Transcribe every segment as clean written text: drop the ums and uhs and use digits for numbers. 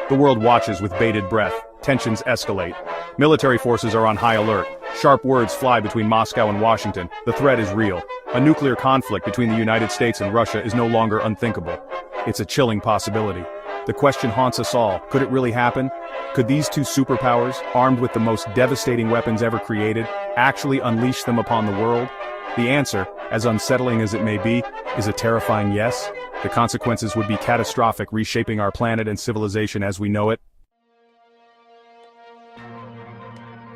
The world watches with bated breath. Tensions escalate. Military forces are on high alert. Sharp words fly between Moscow and Washington. The threat is real. A nuclear conflict between the United States and Russia is no longer unthinkable. It's a chilling possibility. The question haunts us all. Could it really happen? Could these two superpowers, armed with the most devastating weapons ever created, actually unleash them upon the world? The answer, as unsettling as it may be, is a terrifying yes. The consequences would be catastrophic, reshaping our planet and civilization as we know it.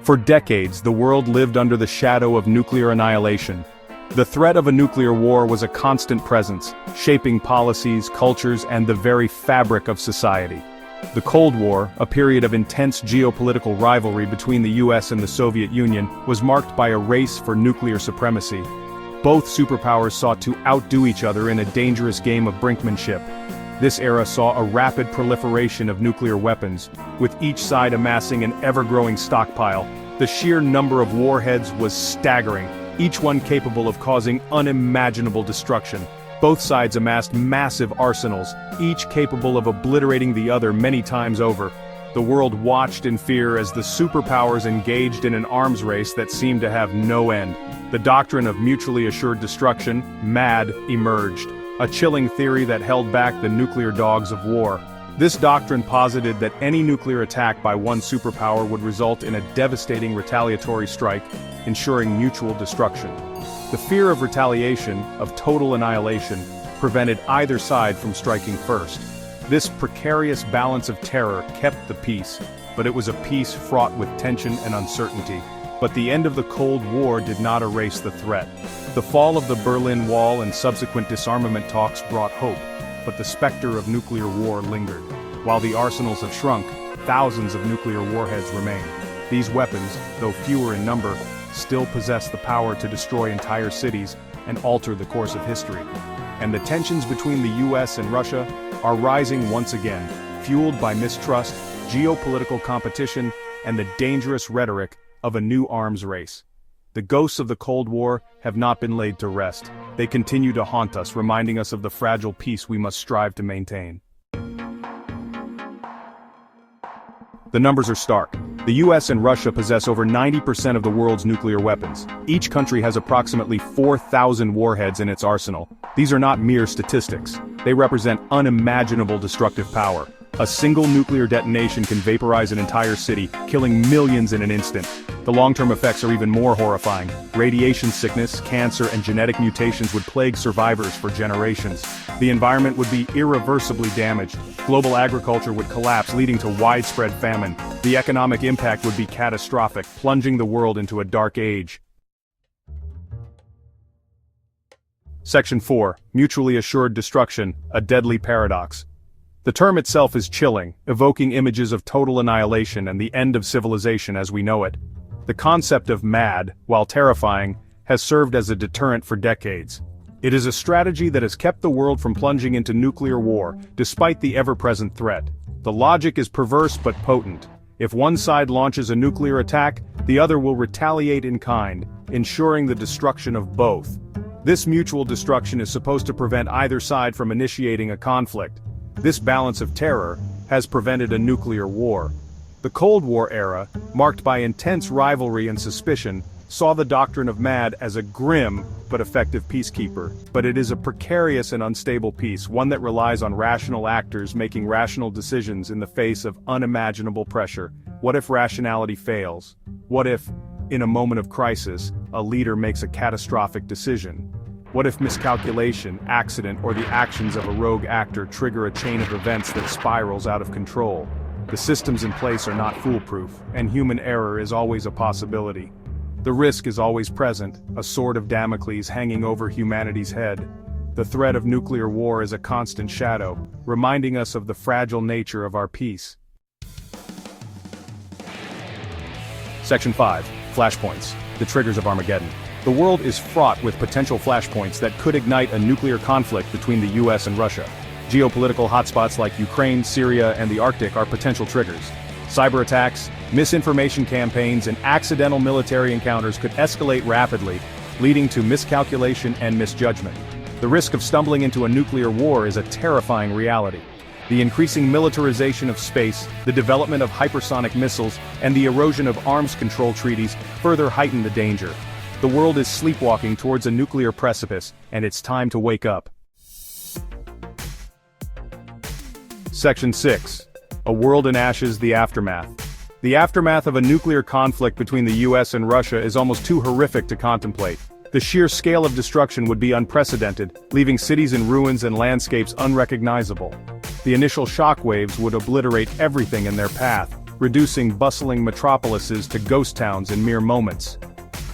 For decades, the world lived under the shadow of nuclear annihilation. The threat of a nuclear war was a constant presence, shaping policies, cultures, and the very fabric of society. The Cold War, a period of intense geopolitical rivalry between the US and the Soviet Union, was marked by a race for nuclear supremacy. Both superpowers sought to outdo each other in a dangerous game of brinkmanship. This era saw a rapid proliferation of nuclear weapons, with each side amassing an ever-growing stockpile. The sheer number of warheads was staggering, each one capable of causing unimaginable destruction. Both sides amassed massive arsenals, each capable of obliterating the other many times over. The world watched in fear as the superpowers engaged in an arms race that seemed to have no end. The doctrine of mutually assured destruction, MAD, emerged, a chilling theory that held back the nuclear dogs of war. This doctrine posited that any nuclear attack by one superpower would result in a devastating retaliatory strike, ensuring mutual destruction. The fear of retaliation, of total annihilation, prevented either side from striking first. This precarious balance of terror kept the peace, but it was a peace fraught with tension and uncertainty. But the end of the Cold War did not erase the threat. The fall of the Berlin Wall and subsequent disarmament talks brought hope, but the specter of nuclear war lingered. While the arsenals have shrunk, thousands of nuclear warheads remain. These weapons, though fewer in number, still possess the power to destroy entire cities and alter the course of history. And the tensions between the US and Russia are rising once again, fueled by mistrust, geopolitical competition, and the dangerous rhetoric of a new arms race. The ghosts of the Cold War have not been laid to rest. They continue to haunt us, reminding us of the fragile peace we must strive to maintain. The numbers are stark. The US and Russia possess over 90% of the world's nuclear weapons. Each country has approximately 4,000 warheads in its arsenal. These are not mere statistics. They represent unimaginable destructive power. A single nuclear detonation can vaporize an entire city, killing millions in an instant. The long-term effects are even more horrifying. Radiation sickness, cancer, and genetic mutations would plague survivors for generations. The environment would be irreversibly damaged. Global agriculture would collapse, leading to widespread famine. The economic impact would be catastrophic, plunging the world into a dark age. Section 4. Mutually assured destruction, a deadly paradox. The term itself is chilling, evoking images of total annihilation and the end of civilization as we know it. The concept of MAD, while terrifying, has served as a deterrent for decades. It is a strategy that has kept the world from plunging into nuclear war, despite the ever-present threat. The logic is perverse but potent. If one side launches a nuclear attack, the other will retaliate in kind, ensuring the destruction of both. This mutual destruction is supposed to prevent either side from initiating a conflict. This balance of terror has prevented a nuclear war. The Cold War era, marked by intense rivalry and suspicion, saw the doctrine of MAD as a grim but effective peacekeeper. But it is a precarious and unstable peace, one that relies on rational actors making rational decisions in the face of unimaginable pressure. What if rationality fails? What if, in a moment of crisis, a leader makes a catastrophic decision? What if miscalculation, accident, or the actions of a rogue actor trigger a chain of events that spirals out of control? The systems in place are not foolproof, and human error is always a possibility. The risk is always present, a sword of Damocles hanging over humanity's head. The threat of nuclear war is a constant shadow, reminding us of the fragile nature of our peace. Section 5. Flashpoints. The triggers of Armageddon. The world is fraught with potential flashpoints that could ignite a nuclear conflict between the US and Russia. Geopolitical hotspots like Ukraine, Syria, and the Arctic are potential triggers. Cyber attacks, misinformation campaigns, and accidental military encounters could escalate rapidly, leading to miscalculation and misjudgment. The risk of stumbling into a nuclear war is a terrifying reality. The increasing militarization of space, the development of hypersonic missiles, and the erosion of arms control treaties further heighten the danger. The world is sleepwalking towards a nuclear precipice, and it's time to wake up. Section 6. A World in Ashes, the Aftermath. The aftermath of a nuclear conflict between the US and Russia is almost too horrific to contemplate. The sheer scale of destruction would be unprecedented, leaving cities in ruins and landscapes unrecognizable. The initial shockwaves would obliterate everything in their path, reducing bustling metropolises to ghost towns in mere moments.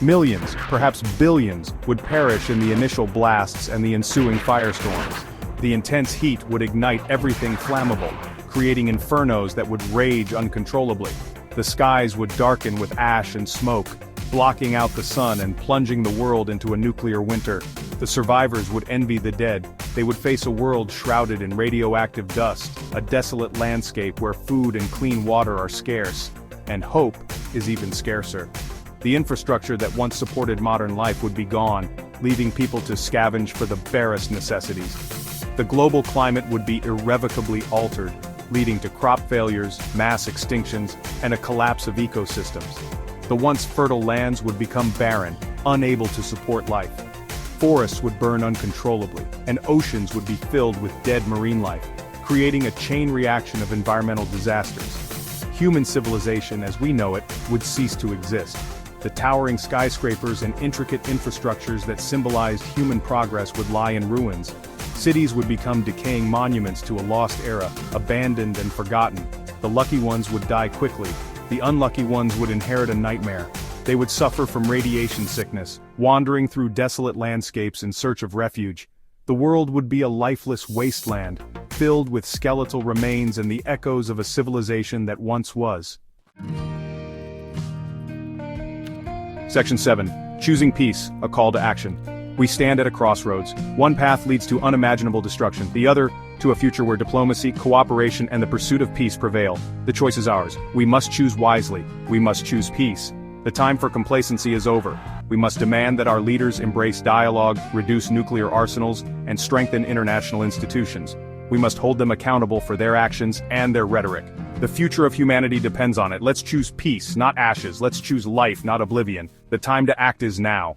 Millions, perhaps billions, would perish in the initial blasts and the ensuing firestorms. The intense heat would ignite everything flammable, creating infernos that would rage uncontrollably. The skies would darken with ash and smoke, blocking out the sun and plunging the world into a nuclear winter. The survivors would envy the dead. They would face a world shrouded in radioactive dust, a desolate landscape where food and clean water are scarce, and hope is even scarcer. The infrastructure that once supported modern life would be gone, leaving people to scavenge for the barest necessities. The global climate would be irrevocably altered, leading to crop failures, mass extinctions, and a collapse of ecosystems. The once fertile lands would become barren, unable to support life. Forests would burn uncontrollably, and oceans would be filled with dead marine life, creating a chain reaction of environmental disasters. Human civilization as we know it would cease to exist. The towering skyscrapers and intricate infrastructures that symbolized human progress would lie in ruins. Cities would become decaying monuments to a lost era, abandoned and forgotten. The lucky ones would die quickly. The unlucky ones would inherit a nightmare. They would suffer from radiation sickness, wandering through desolate landscapes in search of refuge. The world would be a lifeless wasteland, filled with skeletal remains and the echoes of a civilization that once was. Section 7. Choosing Peace, a Call to Action. We stand at a crossroads. One path leads to unimaginable destruction, the other, to a future where diplomacy, cooperation, and the pursuit of peace prevail. The choice is ours. We must choose wisely. We must choose peace. The time for complacency is over. We must demand that our leaders embrace dialogue, reduce nuclear arsenals, and strengthen international institutions. We must hold them accountable for their actions and their rhetoric. The future of humanity depends on it. Let's choose peace, not ashes. Let's choose life, not oblivion. The time to act is now.